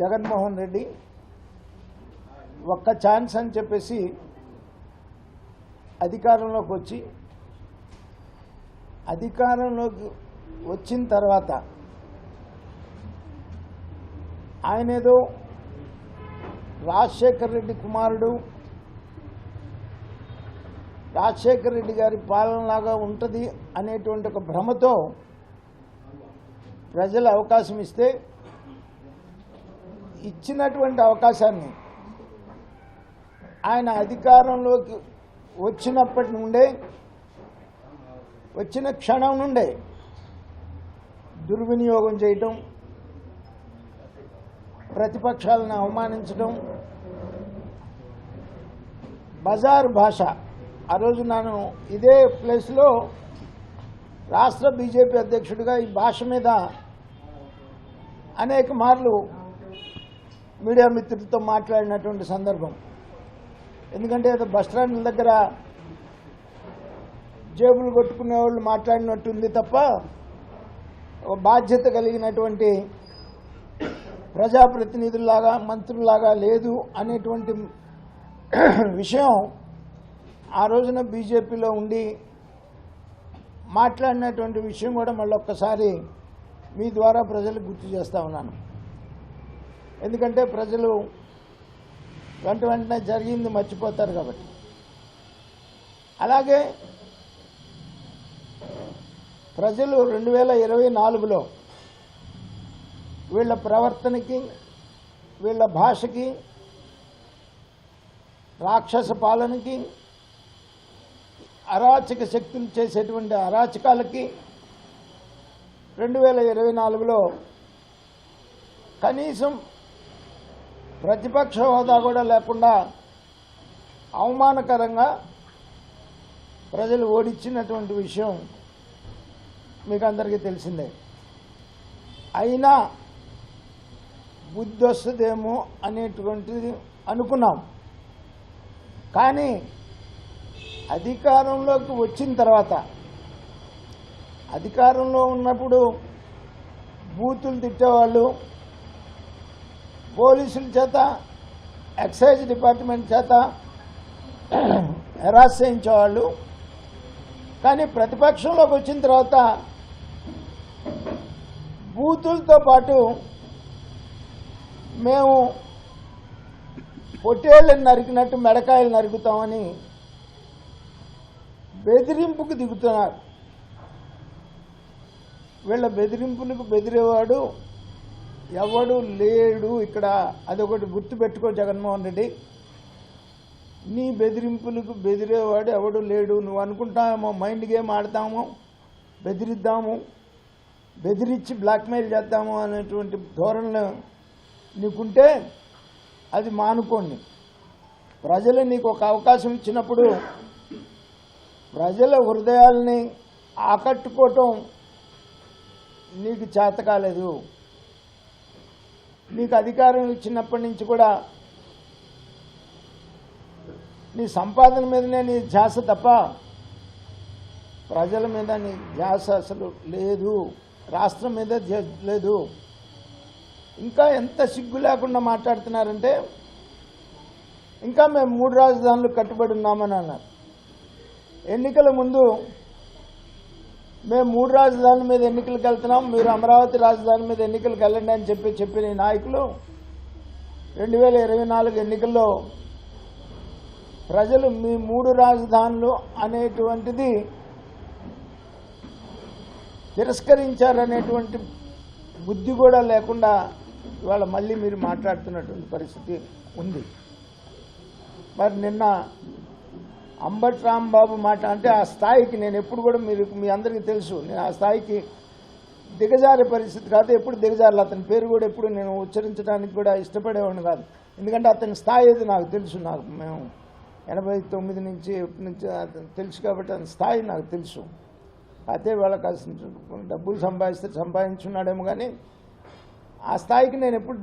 జగన్మోహన్ రెడ్డి ఒక్క ఛాన్స్ అని చెప్పేసి అధికారంలోకి వచ్చి అధికారంలోకి వచ్చిన తర్వాత ఆయన ఏదో రాజశేఖర్ రెడ్డి కుమారుడు, రాజశేఖర్ రెడ్డి గారి పాలనలాగా ఉంటుంది అనేటువంటి ఒక భ్రమతో ప్రజలు అవకాశం ఇస్తే ఇచ్చినటువంటి అవకాశాన్ని ఆయన అధికారంలోకి వచ్చినప్పటి నుండే, వచ్చిన క్షణం నుండే దుర్వినియోగం చేయటం, ప్రతిపక్షాలను అవమానించడం, బజారు భాష. ఆ రోజు నేను ఇదే ప్లేస్లో రాష్ట్ర బీజేపీ అధ్యక్షుడిగా ఈ భాష మీద అనేక మార్లు మీడియా మిత్రులతో మాట్లాడినటువంటి సందర్భం. ఎందుకంటే ఏదో బస్టాండ్ల దగ్గర జేబులు కొట్టుకునే వాళ్ళు మాట్లాడినట్టుంది తప్ప బాధ్యత కలిగినటువంటి ప్రజాప్రతినిధుల్లాగా మంత్రుల్లాగా లేదు అనేటువంటి విషయం ఆ రోజున బీజేపీలో ఉండి మాట్లాడినటువంటి విషయం కూడా మళ్ళీ ఒక్కసారి మీ ద్వారా ప్రజలకు గుర్తు చేస్తూ ఉన్నాను. ఎందుకంటే ప్రజలు వెంటనే జరిగింది మర్చిపోతారు కాబట్టి. అలాగే ప్రజలు 2024లో వీళ్ళ ప్రవర్తనకి, వీళ్ళ భాషకి, రాక్షస పాలనకి, అరాచక శక్తులు చేసేటువంటి అరాచకాలకి 2024లో కనీసం ప్రతిపక్ష హోదా కూడా లేకుండా అవమానకరంగా ప్రజలు ఓడించినటువంటి విషయం మీకు అందరికీ తెలిసిందే. అయినా బుద్ధి వస్తుందేమో అనేటువంటిది అనుకున్నాం. కానీ అధికారంలోకి వచ్చిన తర్వాత, అధికారంలో ఉన్నప్పుడు బూతులు తిట్టేవాళ్ళు, పోలీసుల చేత, ఎక్సైజ్ డిపార్ట్మెంట్ చేత హెరాస్ చేయించేవాళ్ళు. కానీ ప్రతిపక్షంలోకి వచ్చిన తర్వాత బూతులతో పాటు మేము పొట్టేళ్ళని నరికినట్టు మెడకాయలు నరుకుతామని బెదిరింపుకు దిగుతున్నారు. వీళ్ళ బెదిరింపులకు బెదిరేవాడు ఎవడు లేడు ఇక్కడ. అదొకటి గుర్తుపెట్టుకో జగన్మోహన్ రెడ్డి, నీ బెదిరింపులకు బెదిరేవాడు ఎవడు లేడు. నువ్వు అనుకుంటామో మైండ్ గేమ్ ఆడతాము, బెదిరిద్దాము, బెదిరించి బ్లాక్మెయిల్ చేద్దాము అనేటువంటి ధోరణిలో నీకుంటే అది మానుకోండి. ప్రజలు నీకు ఒక అవకాశం ఇచ్చినప్పుడు ప్రజల హృదయాల్ని ఆకట్టుకోవటం నీకు చేత కాలేదు. నీకు అధికారం ఇచ్చినప్పటి నుంచి కూడా నీ సంపాదన మీదనే నీ ధ్యాస తప్ప ప్రజల మీద నీ ధ్యాస అసలు లేదు, రాష్ట్రం మీద లేదు. ఇంకా ఎంత సిగ్గు లేకుండా మాట్లాడుతున్నారంటే ఇంకా మేము 3 రాజధానులు కట్టుబడి ఉన్నామని అన్నారు. ఎన్నికల ముందు మేము 3 రాజధానుల మీద ఎన్నికలకు వెళ్తున్నాం, మీరు అమరావతి రాజధాని మీద ఎన్నికలకు వెళ్ళండి అని చెప్పిన నాయకులు 2024 ఎన్నికల్లో ప్రజలు మీ 3 రాజధానులు అనేటువంటిది తిరస్కరించారనేటువంటి బుద్ధి కూడా లేకుండా ఇవాళ మళ్ళీ మీరు మాట్లాడుతున్నటువంటి పరిస్థితి ఉంది. మరి నిన్న అంబటి రాంబాబు మాట అంటే ఆ స్థాయికి నేను ఎప్పుడు కూడా మీ అందరికీ తెలుసు, నేను ఆ స్థాయికి దిగజారే పరిస్థితి కాదు, ఎప్పుడు దిగజారాలి. అతని పేరు కూడా ఎప్పుడు నేను ఉచ్చరించడానికి కూడా ఇష్టపడేవాడిని కాదు. ఎందుకంటే అతని స్థాయి ఏది నాకు తెలుసు. మేము 89 నుంచి తెలుసు కాబట్టి అతని స్థాయి నాకు తెలుసు. అయితే వాళ్ళకి డబ్బులు సంపాదించున్నాడేమో కానీ ఆ స్థాయికి నేను ఎప్పుడు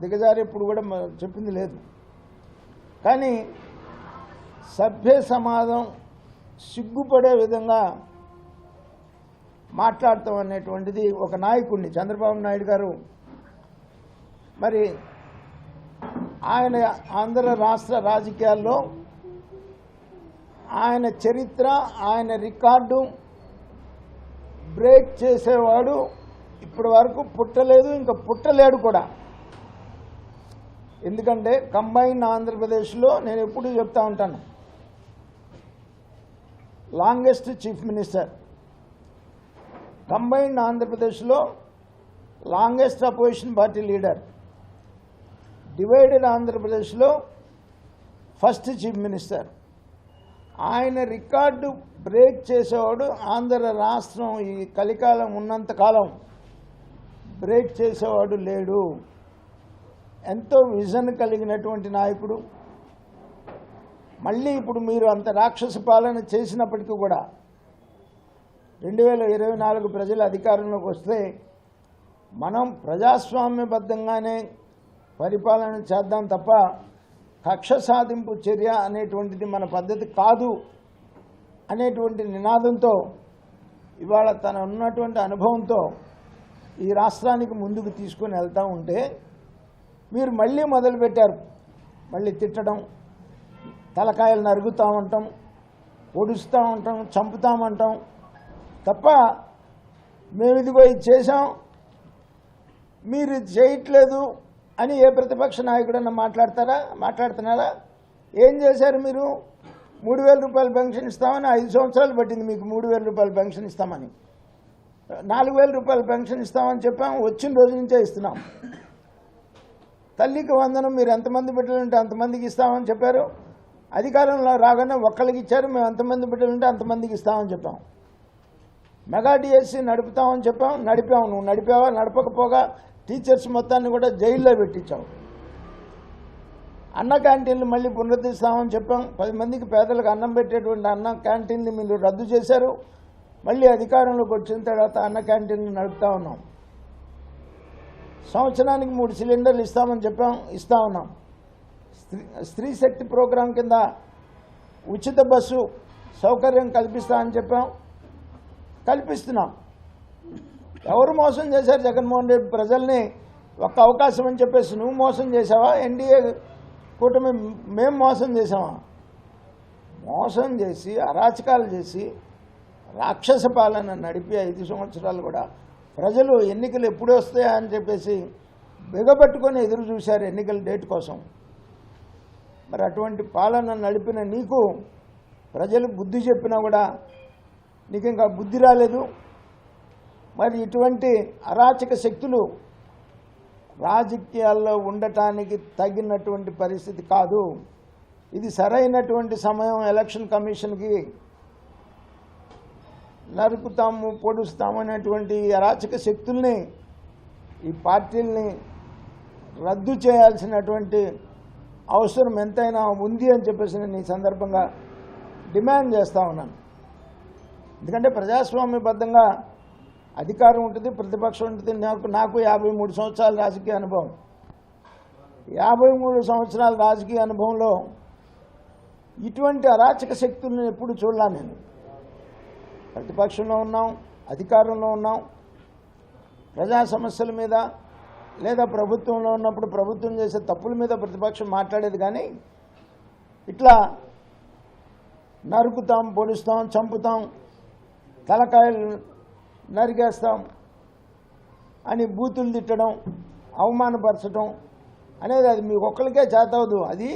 దిగజారి ఎప్పుడు కూడా చెప్పింది లేదు. కానీ సభ్య సమాజం సిగ్గుపడే విధంగా మాట్లాడతాం అనేటువంటిది ఒక నాయకుడిని, చంద్రబాబు నాయుడు గారు మరి ఆయన ఆంధ్ర రాష్ట్ర రాజకీయాల్లో ఆయన చరిత్ర, ఆయన రికార్డు బ్రేక్ చేసేవాడు ఇప్పటి వరకు పుట్టలేదు, ఇంకా పుట్టలేడు కూడా. ఎందుకంటే కంబైన్ ఆంధ్రప్రదేశ్లో నేను ఎప్పుడు చెప్తా ఉంటాను, లాంగెస్ట్ చీఫ్ మినిస్టర్. కంబైన్ ఆంధ్రప్రదేశ్లో longest opposition party leader. Divided ఆంధ్రప్రదేశ్లో ఫస్ట్ చీఫ్ మినిస్టర్. ఆయన రికార్డు బ్రేక్ చేసేవాడు ఆంధ్ర రాష్ట్రం ఈ కలికాలం ఉన్నంతకాలం బ్రేక్ చేసేవాడు లేడు. ఎంతో విజన్ కలిగినటువంటి నాయకుడు. మళ్ళీ ఇప్పుడు మీరు అంత రాక్షస పాలన చేసినప్పటికీ కూడా 2024 ప్రజల అధికారంలోకి వస్తే మనం ప్రజాస్వామ్యబద్ధంగానే పరిపాలన చేద్దాం తప్ప కక్ష సాధింపు చర్య అనేటువంటిది మన పద్ధతి కాదు అనేటువంటి నినాదంతో ఇవాళ తన ఉన్నటువంటి అనుభవంతో ఈ రాష్ట్రానికి ముందుకు తీసుకొని వెళ్తూ ఉంటే మీరు మళ్ళీ మొదలుపెట్టారు. మళ్ళీ తిట్టడం, తలకాయలు నరుగుతూ ఉంటాం, ఒడుస్తూ ఉంటాం, చంపుతామంటాం తప్ప మేము ఇదిగో ఇది చేసాం మీరు ఇది చేయట్లేదు అని ఏ ప్రతిపక్ష నాయకుడన్నా మాట్లాడుతున్నారా? ఏం చేశారు మీరు? 3,000 రూపాయలు పెన్షన్ ఇస్తామని 5 సంవత్సరాలు పట్టింది మీకు 3,000 రూపాయలు పెన్షన్ ఇస్తామని. 4,000 రూపాయలు పెన్షన్ ఇస్తామని చెప్పాము, వచ్చిన రోజు నుంచే ఇస్తున్నాం. తల్లికి వందనం మీరు ఎంతమంది బిడ్డలుంటే అంతమందికి ఇస్తామని చెప్పారు. అధికారంలో రాగానే ఒక్కరికి ఇచ్చారు, మేము ఎంతమంది బిడ్డలుంటే అంతమందికి ఇస్తామని చెప్పాం. మెగా డిఎస్సి నడుపుతామని చెప్పాం, నడిపాము. నువ్వు నడిపావా? నడపకపోగా టీచర్స్ మొత్తాన్ని కూడా జైల్లో పెట్టించావు. అన్న క్యాంటీన్లు మళ్ళీ పునరుద్ధరిస్తామని చెప్పాం. 10 మందికి పేదలకు అన్నం పెట్టేటువంటి అన్న క్యాంటీన్లు మీరు రద్దు చేశారు. మళ్ళీ అధికారంలోకి వచ్చిన తర్వాత అన్న క్యాంటీన్లు నడుపుతా ఉన్నాం. సంవత్సరానికి 3 సిలిండర్లు ఇస్తామని చెప్పాం, ఇస్తా ఉన్నాం. స్త్రీ శక్తి ప్రోగ్రాం కింద ఉచిత బస్సు సౌకర్యం కల్పిస్తామని చెప్పాం, కల్పిస్తున్నాం. ఎవరు మోసం చేశారు? జగన్మోహన్ రెడ్డి ప్రజల్ని ఒక్క అవకాశం అని చెప్పేసి నువ్వు మోసం చేసావా? ఎన్డీఏ కూటమి మేము మోసం చేసామా? మోసం చేసి అరాచకాలు చేసి రాక్షస పాలన నడిపి 5 సంవత్సరాలు కూడా ప్రజలు ఎన్నికలు ఎప్పుడు వస్తాయా అని చెప్పేసి బిగబట్టుకొని ఎదురు చూశారు ఎన్నికల డేట్ కోసం. మరి అటువంటి పాలన నడిపిన నీకు ప్రజలు బుద్ధి చెప్పినా కూడా నీకు ఇంకా బుద్ధి రాలేదు. మరి ఇటువంటి అరాచక శక్తులు రాజకీయాల్లో ఉండటానికి తగినటువంటి పరిస్థితి కాదు. ఇది సరైనటువంటి సమయం. ఎలక్షన్ కమిషన్కి నరుకుతాము, పొడుస్తాము అనేటువంటి అరాచక శక్తుల్ని, ఈ పార్టీల్ని రద్దు చేయాల్సినటువంటి అవసరం ఎంతైనా ఉంది అని చెప్పేసి నేను ఈ సందర్భంగా డిమాండ్ చేస్తూ ఉన్నాను. ఎందుకంటే ప్రజాస్వామ్యబద్ధంగా అధికారం ఉంటుంది, ప్రతిపక్షం ఉంటుంది. నాకు 53 సంవత్సరాల రాజకీయ అనుభవం. 53 సంవత్సరాల రాజకీయ అనుభవంలో ఇటువంటి అరాచక శక్తులను ఎప్పుడు చూడలా. నేను ప్రతిపక్షంలో ఉన్నాం, అధికారంలో ఉన్నాం. ప్రజా సమస్యల మీద లేదా ప్రభుత్వంలో ఉన్నప్పుడు ప్రభుత్వం చేసే తప్పుల మీద ప్రతిపక్షం మాట్లాడేది. కానీ ఇట్లా నరుకుతాం, పొడుస్తాం, చంపుతాం, తలకాయలు నరిగేస్తాం అని బూతులు తిట్టడం, అవమానపరచడం అనేది అది మీకు ఒక్కరికే చేతవదు. అది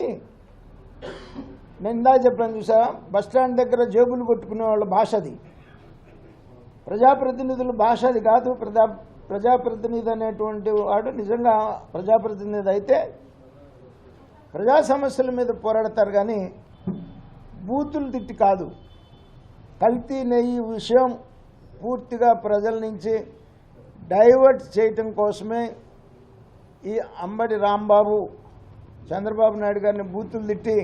నేను ఇందా చెప్పాను చూసా, బస్టాండ్ దగ్గర జేబులు కొట్టుకునే వాళ్ళ భాష అది. ప్రజాప్రతినిధుల భాష అది కాదు. ప్రజాప్రతినిధి అనేటువంటి వాడు నిజంగా ప్రజాప్రతినిధి అయితే ప్రజా సమస్యల మీద పోరాడతారు, కానీ బూతులు తిట్టి కాదు. కల్తీ నెయ్యి విషయం పూర్తిగా ప్రజల నుంచి డైవర్ట్ చేయటం కోసమే ఈ అంబటి రాంబాబు చంద్రబాబు నాయుడు గారిని బూతులు తిట్టి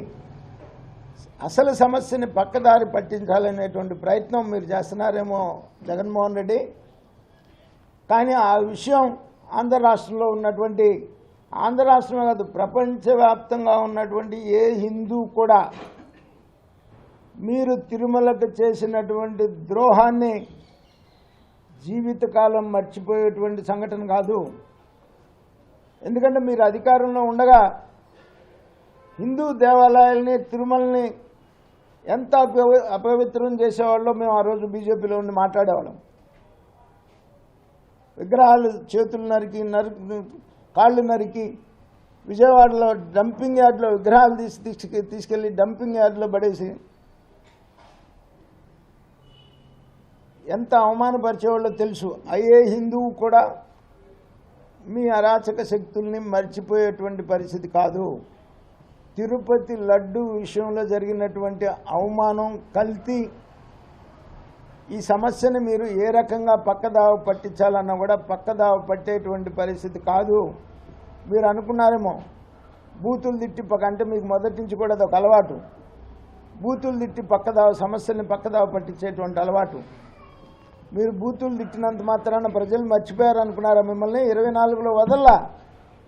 అసలు సమస్యని పక్కదారి పట్టించాలనేటువంటి ప్రయత్నం మీరు చేస్తున్నారేమో జగన్మోహన్ రెడ్డి. కానీ ఆ విషయం ఆంధ్ర రాష్ట్రంలో ఉన్నటువంటి, ఆంధ్ర రాష్ట్రమే కాదు ప్రపంచవ్యాప్తంగా ఉన్నటువంటి ఏ హిందూ కూడా మీరు తిరుమలకు చేసినటువంటి ద్రోహాన్ని జీవితకాలం మర్చిపోయేటువంటి సంఘటన కాదు. ఎందుకంటే మీరు అధికారంలో ఉండగా హిందూ దేవాలయాల్ని తిరుమలని ఎంత అపవిత్రం చేసేవాళ్ళో మేము ఆ రోజు బీజేపీలో ఉండి మాట్లాడేవాళ్ళం. విగ్రహాలు చేతులు నరికి కాళ్ళు నరికి విజయవాడలో డంపింగ్ యార్డ్లో విగ్రహాలు తీసుకెళ్ళి డంపింగ్ యార్డ్లో పడేసి ఎంత అవమానపరిచేవాళ్ళో తెలుసు. అయ్యే హిందువు కూడా మీ అరాచక శక్తుల్ని మర్చిపోయేటువంటి పరిస్థితి కాదు. తిరుపతి లడ్డు విషయంలో జరిగినటువంటి అవమానం, కల్తీ, ఈ సమస్యను మీరు ఏ రకంగా పక్కదావ పట్టించాలన్నా కూడా పక్కదావ పట్టేటువంటి పరిస్థితి కాదు. మీరు అనుకున్నారేమో బూతులు తిట్టి అంటే మీకు మొదటి నుంచి కూడా అదొక అలవాటు. బూతులు తిట్టి పక్కదావ సమస్యల్ని పక్కదావ పట్టించేటువంటి అలవాటు. మీరు బూతులు తిట్టినంత మాత్రాన ప్రజలు మర్చిపోయారు అనుకున్నారా? మిమ్మల్ని 24లో వదల్లా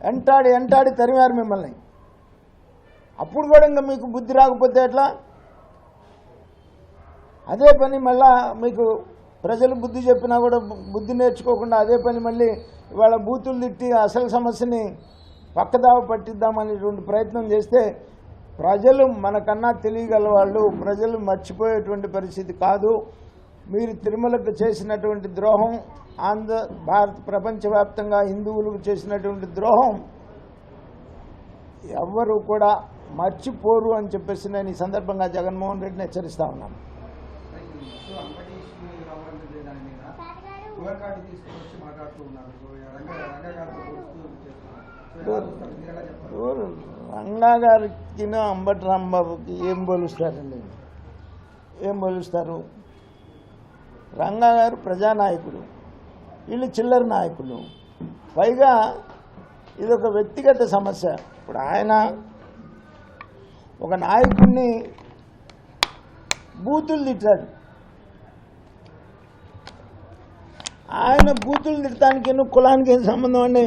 ఎంటాడి తరిమారు మిమ్మల్ని. అప్పుడు కూడా ఇంకా మీకు బుద్ధి రాకపోతే ఎట్లా? అదే పని మళ్ళా మీకు ప్రజలు బుద్ధి చెప్పినా కూడా బుద్ధి నేర్చుకోకుండా అదే పని మళ్ళీ ఇవాళ బూతులు తిట్టి అసలు సమస్యని పక్కదావ పట్టిద్దామనేటువంటి ప్రయత్నం చేస్తే ప్రజలు మనకన్నా తెలియగల వాళ్ళు, ప్రజలు మర్చిపోయేటువంటి పరిస్థితి కాదు. మీరు తిరుమలకు చేసినటువంటి ద్రోహం, భారత ప్రపంచవ్యాప్తంగా హిందువులకు చేసినటువంటి ద్రోహం ఎవ్వరూ కూడా మర్చిపోరు అని చెప్పేసి నేను ఈ సందర్భంగా జగన్మోహన్ రెడ్డిని హెచ్చరిస్తా ఉన్నాను. రంగా గారికి అంబటి రాంబాబుకి ఏం పోలుస్తారండి? ఏం పోలుస్తారు? రంగా గారు ప్రజానాయకుడు, వీళ్ళు చిల్లర నాయకులు. పైగా ఇదొక వ్యక్తిగత సమస్య. ఇప్పుడు ఆయన ఒక నాయకుడిని బూతులు తిట్టాడు. ఆయన బూతులు తిట్టడానికి కులానికి ఏం సంబంధం అండి?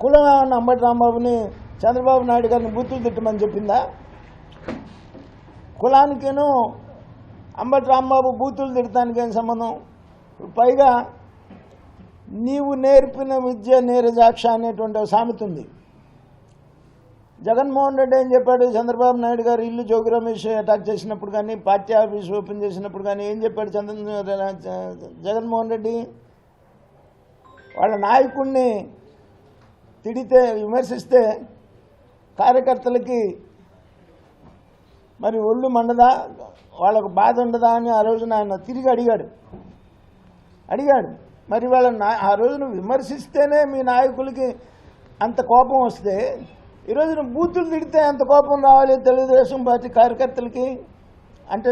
కులం ఏమన్నా అంబటి రాంబాబుని, చంద్రబాబు నాయుడు గారిని బూతులు తిట్టమని చెప్పిందా? కులానికేను అంబటి రాంబాబు బూతులు తిట్టడానికి ఏం సంబంధం? పైగా నీవు నేర్పిన విద్య నీరజాక్ష అనేటువంటి ఒక సామెత ఉంది. జగన్మోహన్ రెడ్డి ఏం చెప్పాడు? చంద్రబాబు నాయుడు గారు ఇల్లు జోగి రమేష్ అటాక్ చేసినప్పుడు కానీ, పార్టీ ఆఫీస్ ఓపెన్ చేసినప్పుడు కానీ ఏం చెప్పాడు జగన్మోహన్ రెడ్డి? వాళ్ళ నాయకుడిని తిడితే, విమర్శిస్తే కార్యకర్తలకి మరి ఒళ్ళు మండదా, వాళ్ళకు బాధ ఉండదా అని ఆ రోజున ఆయన తిరిగి అడిగాడు. మరి వాళ్ళ ఆ రోజున విమర్శిస్తేనే మీ నాయకులకి అంత కోపం వస్తే, ఈరోజున బూతులు తిడితే అంత కోపం రావాలి తెలుగుదేశం పార్టీ కార్యకర్తలకి? అంటే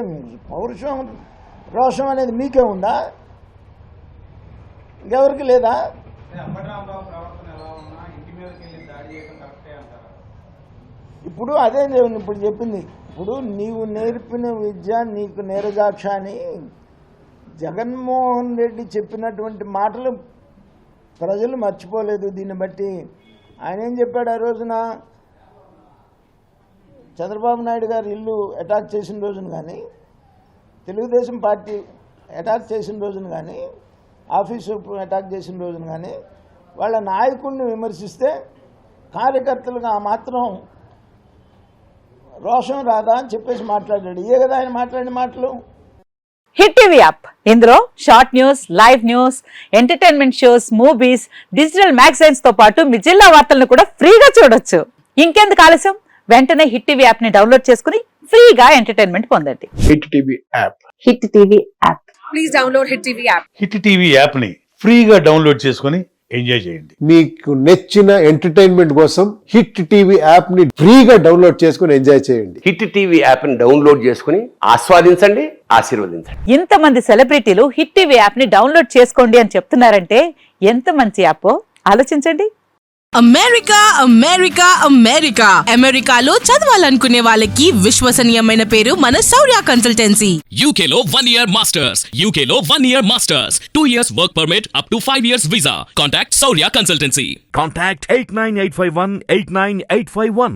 పౌరుషం, రోషం అనేది మీకే ఉందా? ఇంకెవరికి లేదా? ఇప్పుడు అదే ఇప్పుడు చెప్పింది. ఇప్పుడు నీవు నేర్పిన విద్య నీకు నీరజాక్ష అని జగన్మోహన్ రెడ్డి చెప్పినటువంటి మాటలు ప్రజలు మర్చిపోలేదు. దీన్ని బట్టి ఆయన ఏం చెప్పాడు? ఆ రోజున చంద్రబాబు నాయుడు గారు ఇల్లు అటాక్ చేసిన రోజున కానీ, తెలుగుదేశం పార్టీ అటాక్ చేసిన రోజున కానీ, ఆఫీసు అటాక్ చేసిన రోజున కానీ వాళ్ళ నాయకుడిని విమర్శిస్తే కార్యకర్తలుగా ఆ మాత్రం రోషం రాదా అని చెప్పేసి మాట్లాడాడు. ఏ కదా ఆయన మాట్లాడిన మాటలు. హిట్ టీవీ యాప్, ఇందులో short news, live news, entertainment shows, movies, digital magazines తో పాటు మీ జిల్లా వార్తలను కూడా ఫ్రీగా చూడొచ్చు. ఇంకెందుకు ఆలస్యం? వెంటనే హిట్ టీవీ యాప్ ని డౌన్లోడ్ చేసుకుని ఫ్రీగా ఎంటర్టైన్మెంట్ పొందండి. Hit TV app. Hit TV app. Please download hit TV app. Hit TV app ని ఫ్రీగా డౌన్లోడ్ చేసుకుని ఎంజాయ్ చేయండి. మీకు నచ్చిన ఎంటర్టైన్మెంట్ కోసం హిట్ టీవీ యాప్ ని ఫ్రీగా డౌన్లోడ్ చేసుకుని ఎంజాయ్ చేయండి. హిట్ టీవీ యాప్ ని డౌన్లోడ్ చేసుకుని ఆస్వాదించండి, ఆశీర్వదించండి. ఇంతమంది సెలబ్రిటీలు హిట్ టీవీ యాప్ ని డౌన్లోడ్ చేసుకోండి అని చెప్తున్నారంటే ఎంత మంచి యాప్ ఆలోచించండి. అమెరికా అమెరికాలో చదవాలనుకునే వాళ్ళకి విశ్వసనీయమైన పేరు మన శౌర్య కన్సల్టెన్సీ. UK లో 1 year masters, UK లో 1 year masters, 2 years work permit up to 5 years visa. Contact Saurya Consultancy. Contact 89851 89851.